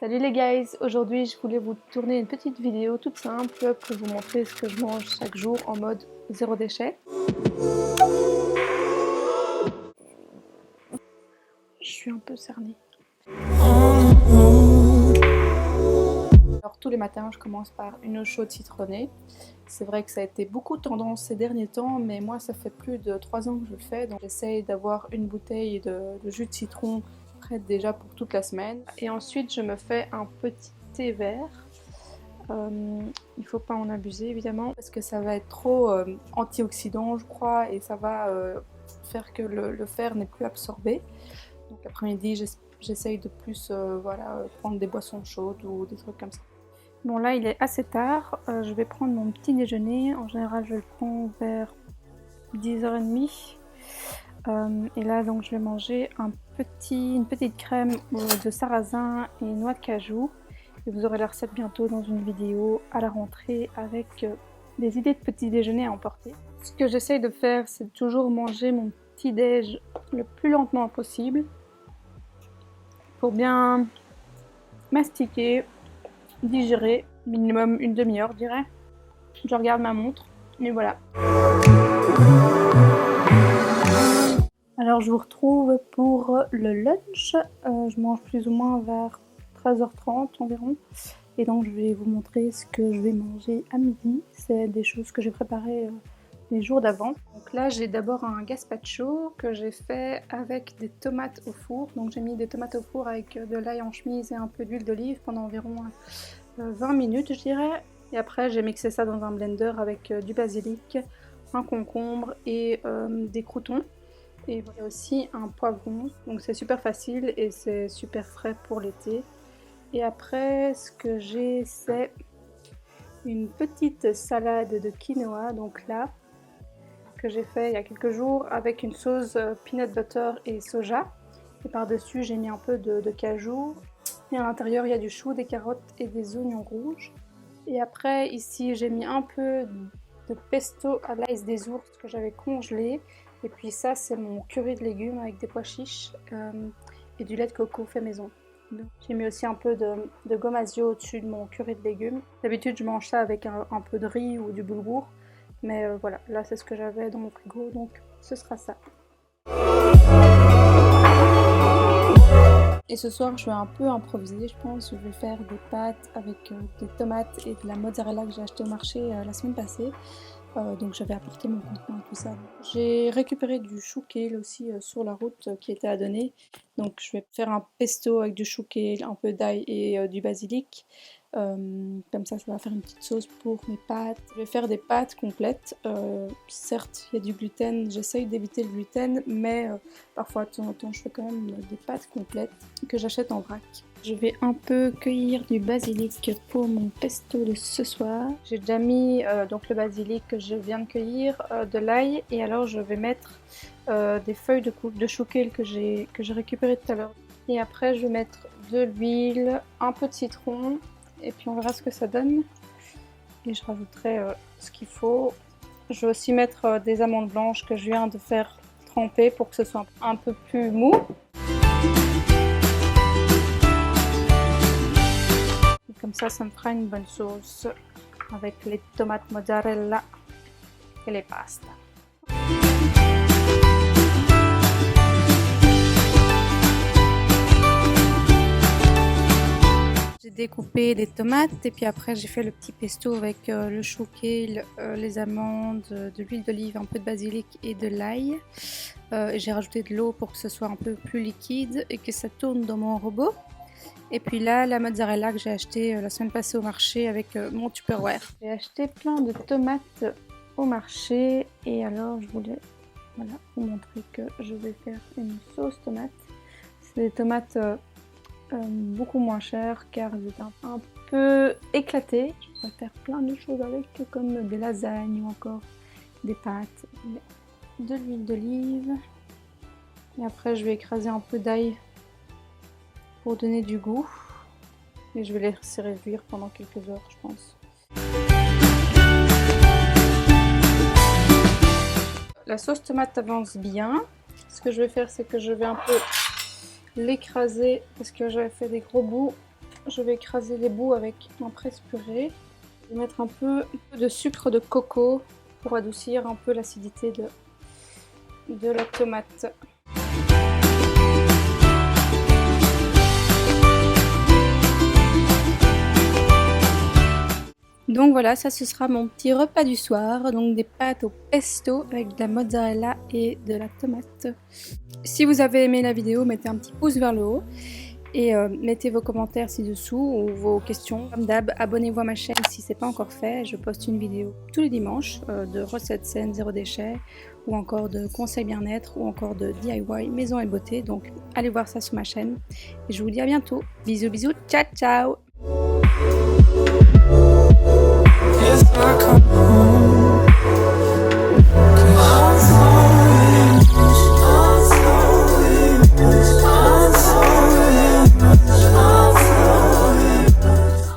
Salut les guys, aujourd'hui je voulais vous tourner une petite vidéo toute simple pour vous montrer ce que je mange chaque jour en mode zéro déchet. Je suis un peu cernée. Alors tous les matins je commence par une eau chaude citronnée. C'est vrai que ça a été beaucoup tendance ces derniers temps, mais moi ça fait plus de 3 ans que je le fais, donc j'essaye d'avoir une bouteille de jus de citron prête déjà pour toute la semaine. Et ensuite je me fais un petit thé vert. Il faut pas en abuser évidemment parce que ça va être trop antioxydant je crois, et ça va faire que le fer n'est plus absorbé. Donc l'après-midi j'essaye de plus prendre des boissons chaudes ou des trucs comme ça. Bon là il est assez tard, je vais prendre mon petit déjeuner. En général je le prends vers 10h30. Et là donc je vais manger une petite crème de sarrasin et noix de cajou. Et vous aurez la recette bientôt dans une vidéo à la rentrée avec des idées de petit déjeuner à emporter. Ce que j'essaye de faire, c'est de toujours manger mon petit déj le plus lentement possible pour bien mastiquer, digérer, minimum une demi-heure je dirais. Je regarde ma montre et voilà. Alors je vous retrouve pour le lunch. Je mange plus ou moins vers 13h30 environ. Et donc je vais vous montrer ce que je vais manger à midi. C'est des choses que j'ai préparées les jours d'avant. Donc là j'ai d'abord un gazpacho que j'ai fait avec des tomates au four. Donc j'ai mis des tomates au four avec de l'ail en chemise et un peu d'huile d'olive pendant environ 20 minutes je dirais. Et après j'ai mixé ça dans un blender avec du basilic, un concombre et des croûtons. Et voilà aussi un poivron, donc c'est super facile et c'est super frais pour l'été. Et après ce que j'ai, c'est une petite salade de quinoa, donc là, que j'ai fait il y a quelques jours avec une sauce peanut butter et soja. Et par-dessus j'ai mis un peu de cajou. Et à l'intérieur il y a du chou, des carottes et des oignons rouges. Et après ici j'ai mis un peu de pesto à l'ail des ours que j'avais congelé. Et puis ça c'est mon curry de légumes avec des pois chiches et du lait de coco fait maison. J'ai mis aussi un peu de gomasio au-dessus de mon curry de légumes. D'habitude je mange ça avec un peu de riz ou du boulgour. Mais voilà, là c'est ce que j'avais dans mon frigo, donc ce sera ça. Et ce soir je vais un peu improviser, je pense. Je vais faire des pâtes avec des tomates et de la mozzarella que j'ai acheté au marché la semaine passée. Donc j'avais apporté mon contenant, tout ça. J'ai récupéré du chou kale aussi sur la route qui était à donner. Donc je vais faire un pesto avec du chou kale, un peu d'ail et du basilic. Comme ça va faire une petite sauce pour mes pâtes. Je vais faire des pâtes complètes. Certes il y a du gluten, j'essaye d'éviter le gluten, mais parfois de temps en temps je fais quand même des pâtes complètes que j'achète en vrac. Je vais un peu cueillir du basilic pour mon pesto de ce soir. J'ai déjà mis donc le basilic que je viens de cueillir, de l'ail, et alors je vais mettre des feuilles de chou kale que j'ai récupéré tout à l'heure. Et après je vais mettre de l'huile, un peu de citron, et puis on verra ce que ça donne. Et je rajouterai ce qu'il faut. Je vais aussi mettre des amandes blanches que je viens de faire tremper pour que ce soit un peu plus mou. Comme ça me fera une bonne sauce avec les tomates mozzarella et les pastas. J'ai découpé des tomates et puis après j'ai fait le petit pesto avec le chou kale, les amandes, de l'huile d'olive, un peu de basilic et de l'ail. J'ai rajouté de l'eau pour que ce soit un peu plus liquide et que ça tourne dans mon robot. Et puis là, la mozzarella que j'ai acheté la semaine passée au marché avec mon Tupperware. J'ai acheté plein de tomates au marché et alors je voulais vous montrer que je vais faire une sauce tomate. C'est des tomates beaucoup moins chères car elles étaient un peu éclatées. Je vais faire plein de choses avec, comme des lasagnes ou encore des pâtes. De l'huile d'olive. Et après je vais écraser un peu d'ail pour donner du goût, et je vais les laisser réduire pendant quelques heures je pense. La sauce tomate avance bien. Ce que je vais faire c'est que je vais un peu l'écraser parce que j'avais fait des gros bouts. je vais écraser les bouts avec un presse-purée. Je vais mettre un peu de sucre de coco pour adoucir un peu l'acidité de la tomate. Donc voilà, ça ce sera mon petit repas du soir, donc des pâtes au pesto avec de la mozzarella et de la tomate. Si vous avez aimé la vidéo, mettez un petit pouce vers le haut et mettez vos commentaires ci-dessous ou vos questions. Comme d'hab, abonnez-vous à ma chaîne si ce n'est pas encore fait, je poste une vidéo tous les dimanches de recettes saines, zéro déchet, ou encore de conseils bien-être, ou encore de DIY, maison et beauté, donc allez voir ça sur ma chaîne. Et je vous dis à bientôt, bisous bisous, ciao ciao. It's not